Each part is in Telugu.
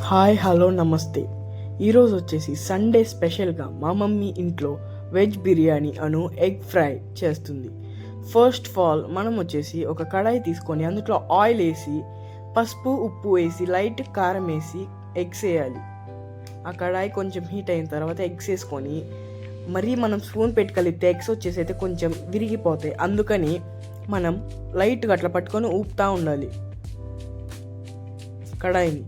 హాయ్ హలో నమస్తే. ఈరోజు వచ్చేసి సండే స్పెషల్గా మా మమ్మీ ఇంట్లో వెజ్ బిర్యానీ ఎగ్ ఫ్రై చేస్తుంది. ఫస్ట్ ఆఫ్ ఆల్ మనం వచ్చేసి ఒక కడాయి తీసుకొని అందులో ఆయిల్ వేసి పసుపు ఉప్పు వేసి లైట్ కారం వేసి ఎగ్స్ వేయాలి. ఆ కడాయి కొంచెం హీట్ అయిన తర్వాత ఎగ్స్ వేసుకొని మరీ మనం స్పూన్ పెట్టి కలిపితే ఎగ్స్ వచ్చేసి అయితే కొంచెం విరిగిపోతాయి. అందుకని మనం లైట్గా అట్లా పట్టుకొని ఊపుతూ ఉండాలి కడాయిని.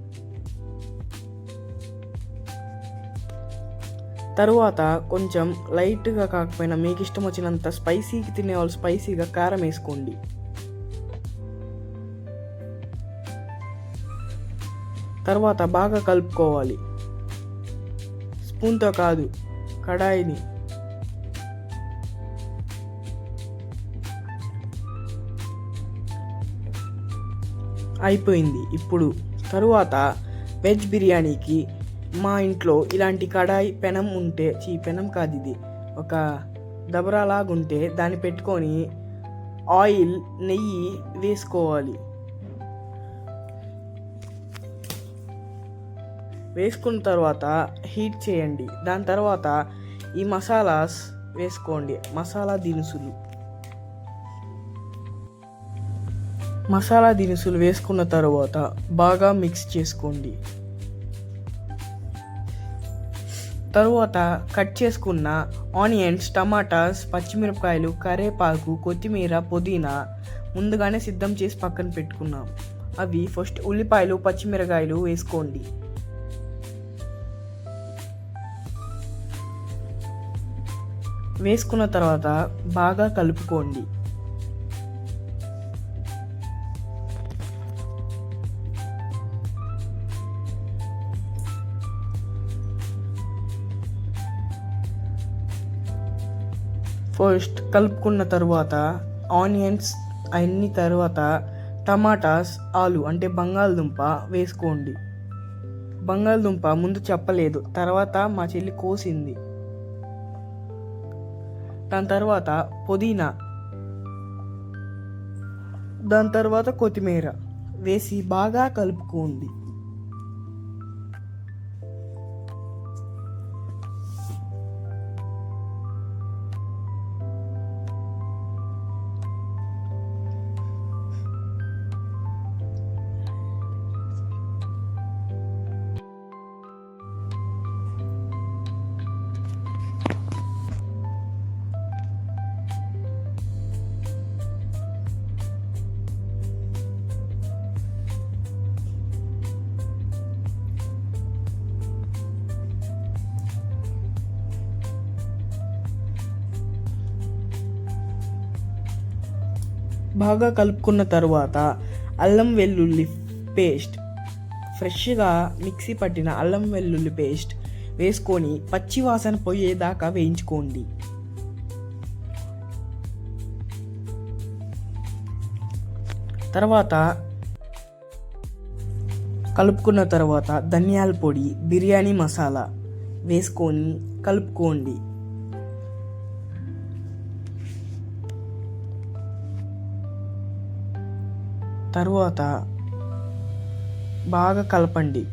తరువాత కొంచెం లైట్గా కాకపోయినా మీకు ఇష్టం వచ్చినంత స్పైసీకి తినేవాళ్ళు స్పైసీగా కారం వేసుకోండి. తర్వాత బాగా కలుపుకోవాలి, స్పూన్తో కాదు కడాయిని. అయిపోయింది. ఇప్పుడు తరువాత వెజ్ బిర్యానీకి మా ఇంట్లో ఇలాంటి కడాయి పెనం ఉంటే పెనం కాదు, ఇది ఒక దబరాలాగుంటే దాన్ని పెట్టుకొని ఆయిల్ నెయ్యి వేసుకోవాలి. వేసుకున్న తర్వాత హీట్ చేయండి. దాని తర్వాత ఈ మసాలాస్ వేసుకోండి, మసాలా దినుసులు వేసుకున్న తర్వాత బాగా మిక్స్ చేసుకోండి. తరువాత కట్ చేసుకున్న ఆనియన్స్, టమాటాస్, పచ్చిమిరపకాయలు, కరివేపాకు, కొత్తిమీర, పుదీనా ముందుగానే సిద్ధం చేసి పక్కన పెట్టుకున్నాం. అవి ఫస్ట్ ఉల్లిపాయలు, పచ్చిమిరపకాయలు వేసుకోండి. వేసుకున్న తర్వాత బాగా కలుపుకోండి. ఫస్ట్ కలుపుకున్న తర్వాత ఆనియన్స్ అన్ని తర్వాత టమాటాస్, ఆలు అంటే బంగాళదుంప వేసుకోండి. బంగాళదుంప ముందు చెప్పలేదు, తర్వాత మా చెల్లి కోసింది. దాని తర్వాత పుదీనా, దాని తర్వాత కొత్తిమీర వేసి బాగా కలుపుకోండి. బాగా కలుపుకున్న తర్వాత అల్లం వెల్లుల్లి పేస్ట్, ఫ్రెష్గా మిక్సీ పట్టిన అల్లం వెల్లుల్లి పేస్ట్ వేసుకొని పచ్చి వాసన పోయేదాకా వేయించుకోండి. తర్వాత కలుపుకున్న తర్వాత ధనియాల పొడి, బిర్యానీ మసాలా వేసుకొని కలుపుకోండి. తరువాత బాగా కలపండి.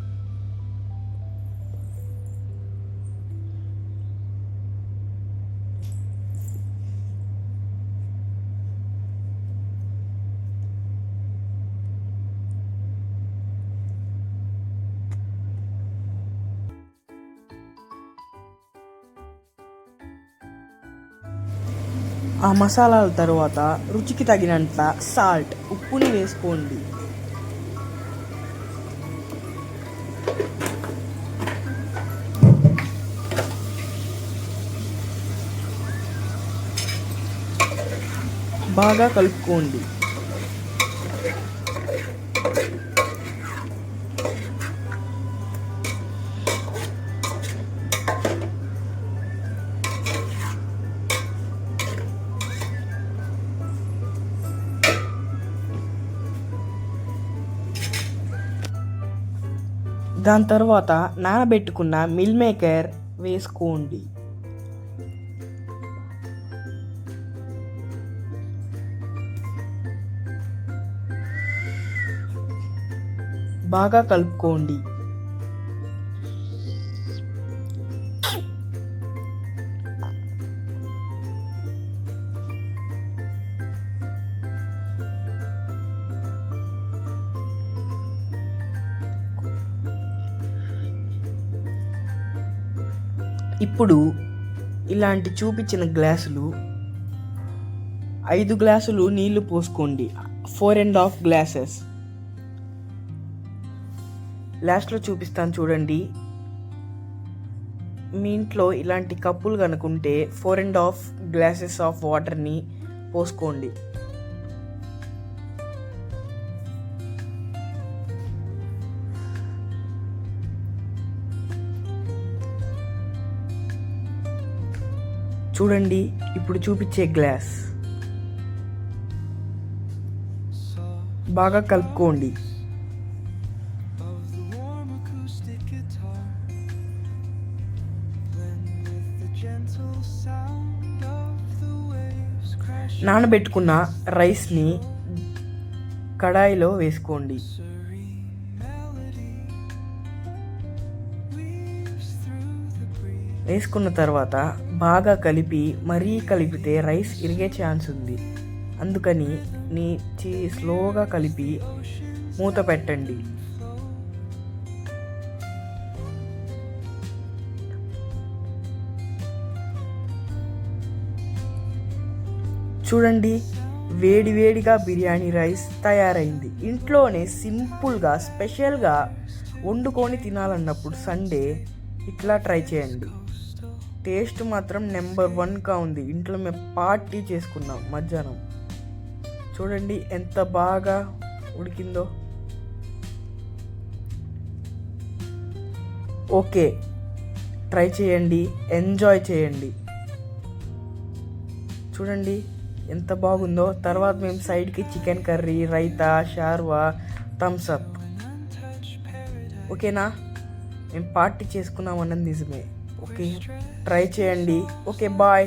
ఆ మసాలాల తర్వాత రుచికి తగినంత సాల్ట్, ఉప్పుని వేసుకోండి. బాగా కలుపుకోండి. దాని తర్వాత నానబెట్టుకున్న మిల్ మేకర్ వేసుకోండి. బాగా కలుపుకోండి. ఇప్పుడు ఇలాంటి చూపించిన గ్లాసులు 5 గ్లాసులు నీళ్లు పోసుకోండి. 4.5 గ్లాసెస్. లాస్ట్లో చూపిస్తాను చూడండి. మీ ఇంట్లో ఇలాంటి కప్పులు కనుకుంటే 4.5 గ్లాసెస్ ఆఫ్ వాటర్ని పోసుకోండి. చూడండి, ఇప్పుడు చూపించే గ్లాస్ బాగా కలుపుకోండి. నానబెట్టుకున్న రైస్ని కడాయిలో వేసుకోండి. వేసుకున్న తర్వాత బాగా కలిపి, మరీ కలిపితే రైస్ ఇరిగే ఛాన్స్ ఉంది. అందుకని స్లోగా కలిపి మూత పెట్టండి. చూడండి, వేడివేడిగా బిర్యానీ రైస్ తయారైంది. ఇంట్లోనే సింపుల్గా స్పెషల్గా వండుకొని తినాలన్నప్పుడు సండే ఇట్లా ట్రై చేయండి. టేస్ట్ మాత్రం నెంబర్ 1గా ఉంది. ఇంట్లో మేము పార్టీ చేసుకున్నాం మధ్యాహ్నం. చూడండి ఎంత బాగా ఉడికిందో. ఓకే, ట్రై చేయండి, ఎంజాయ్ చేయండి. చూడండి ఎంత బాగుందో. తర్వాత మేము సైడ్కి చికెన్ కర్రీ, రైతా, షార్వా, థమ్స్ అప్. ఓకేనా? మేము పార్టీ చేసుకున్నాం అన్నది నిజమే. ఓకే, ట్రై చేయండి. Okay, bye.